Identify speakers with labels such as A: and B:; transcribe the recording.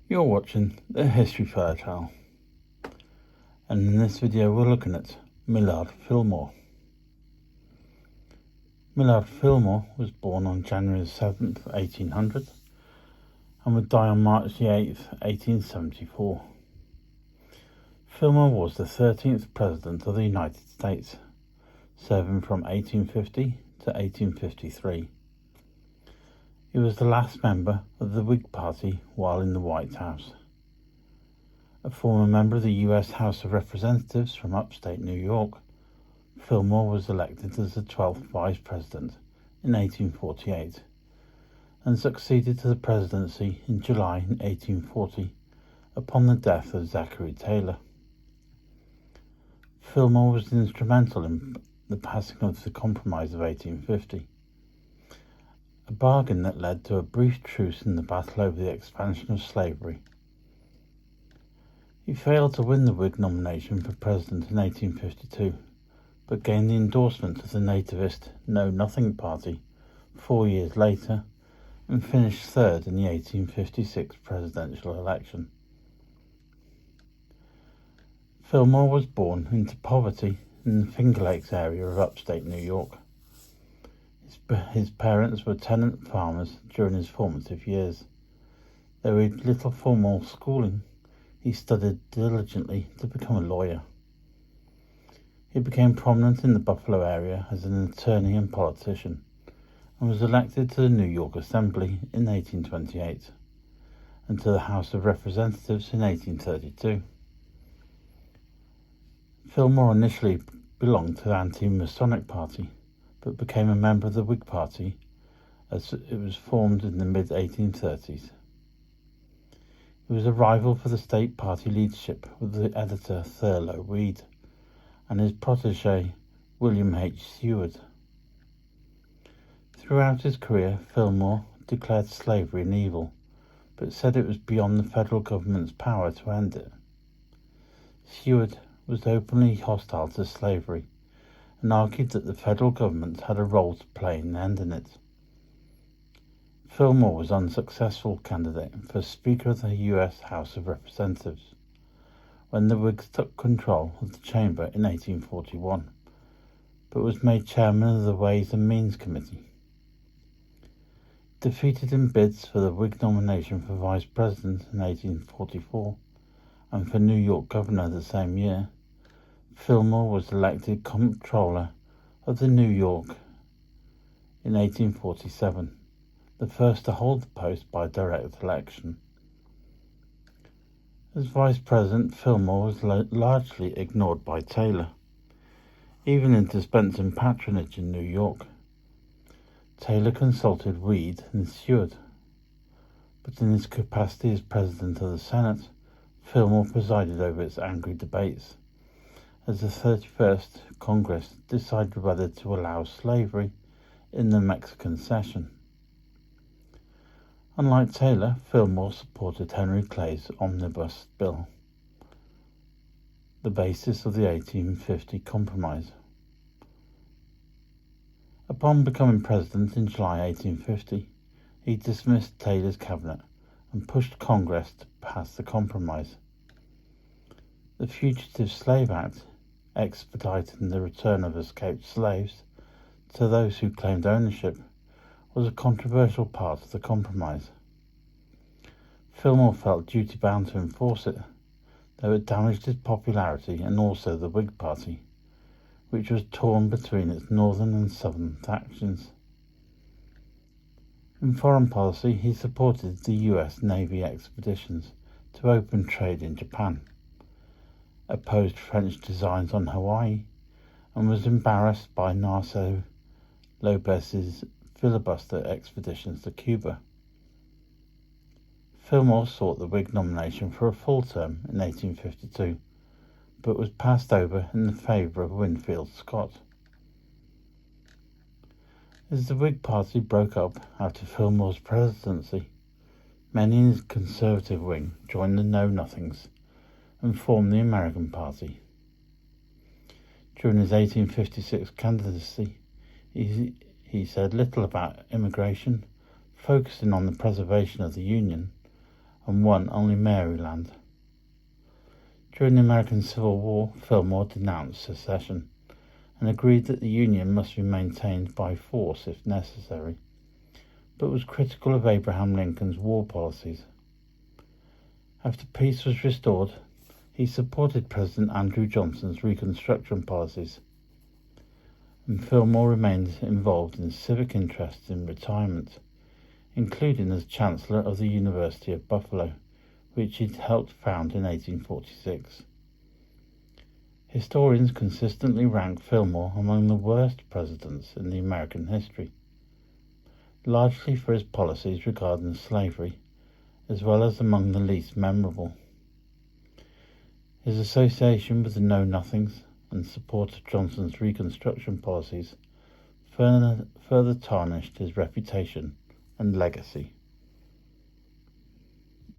A: You're watching the History Fire channel, and in this video we're looking at Millard Fillmore. Millard Fillmore was born on January 7th, 1800 and would die on March 8th, 1874. Fillmore was the 13th President of the United States, serving from 1850 to 1853. He was the last member of the Whig Party while in the White House. A former member of the U.S. House of Representatives from upstate New York, Fillmore was elected as the 12th Vice President in 1848 and succeeded to the presidency in July 1840 upon the death of Zachary Taylor. Fillmore was instrumental in the passing of the Compromise of 1850, a bargain that led to a brief truce in the battle over the expansion of slavery. He failed to win the Whig nomination for president in 1852, but gained the endorsement of the nativist Know Nothing Party 4 years later and finished third in the 1856 presidential election. Fillmore was born into poverty in the Finger Lakes area of upstate New York. His parents were tenant farmers during his formative years. Though he had little formal schooling, he studied diligently to become a lawyer. He became prominent in the Buffalo area as an attorney and politician, and was elected to the New York Assembly in 1828 and to the House of Representatives in 1832. Fillmore initially belonged to the anti-Masonic Party, but became a member of the Whig Party as it was formed in the mid-1830s. He was a rival for the state party leadership with the editor Thurlow Weed and his protégé William H. Seward. Throughout his career, Fillmore declared slavery an evil, but said it was beyond the federal government's power to end it. Seward was openly hostile to slavery and argued that the federal government had a role to play in ending it. Fillmore was an unsuccessful candidate for Speaker of the U.S. House of Representatives when the Whigs took control of the chamber in 1841, but was made chairman of the Ways and Means Committee. Defeated in bids for the Whig nomination for Vice President in 1844 and for New York Governor the same year, Fillmore was elected Comptroller of the New York in 1847, the first to hold the post by direct election. As Vice President, Fillmore was largely ignored by Taylor, even in dispensing patronage in New York. Taylor consulted Weed and Seward, but in his capacity as President of the Senate, Fillmore presided over its angry debates, as the 31st Congress decided whether to allow slavery in the Mexican Cession. Unlike Taylor, Fillmore supported Henry Clay's Omnibus Bill, the basis of the 1850 Compromise. Upon becoming president in July 1850, he dismissed Taylor's cabinet and pushed Congress to pass the Compromise. The Fugitive Slave Act, expediting the return of escaped slaves to those who claimed ownership, was a controversial part of the compromise. Fillmore felt duty-bound to enforce it, though it damaged his popularity and also the Whig Party, which was torn between its northern and southern factions. In foreign policy, he supported the U.S. Navy expeditions to open trade in Japan, opposed French designs on Hawaii, and was embarrassed by Narciso Lopez's filibuster expeditions to Cuba. Fillmore sought the Whig nomination for a full term in 1852, but was passed over in the favour of Winfield Scott. As the Whig Party broke up after Fillmore's presidency, many in his conservative wing joined the Know-Nothings and formed the American Party. During his 1856 candidacy, he said little about immigration, focusing on the preservation of the Union, and one only Maryland. During the American Civil War, Fillmore denounced secession and agreed that the Union must be maintained by force if necessary, but was critical of Abraham Lincoln's war policies. After peace was restored, he supported President Andrew Johnson's Reconstruction policies, and Fillmore remained involved in civic interests in retirement, including as Chancellor of the University of Buffalo, which he helped found in 1846. Historians consistently rank Fillmore among the worst presidents in the American history, largely for his policies regarding slavery, as well as among the least memorable. His association with the Know-Nothings and support of Johnson's Reconstruction policies further tarnished his reputation and legacy.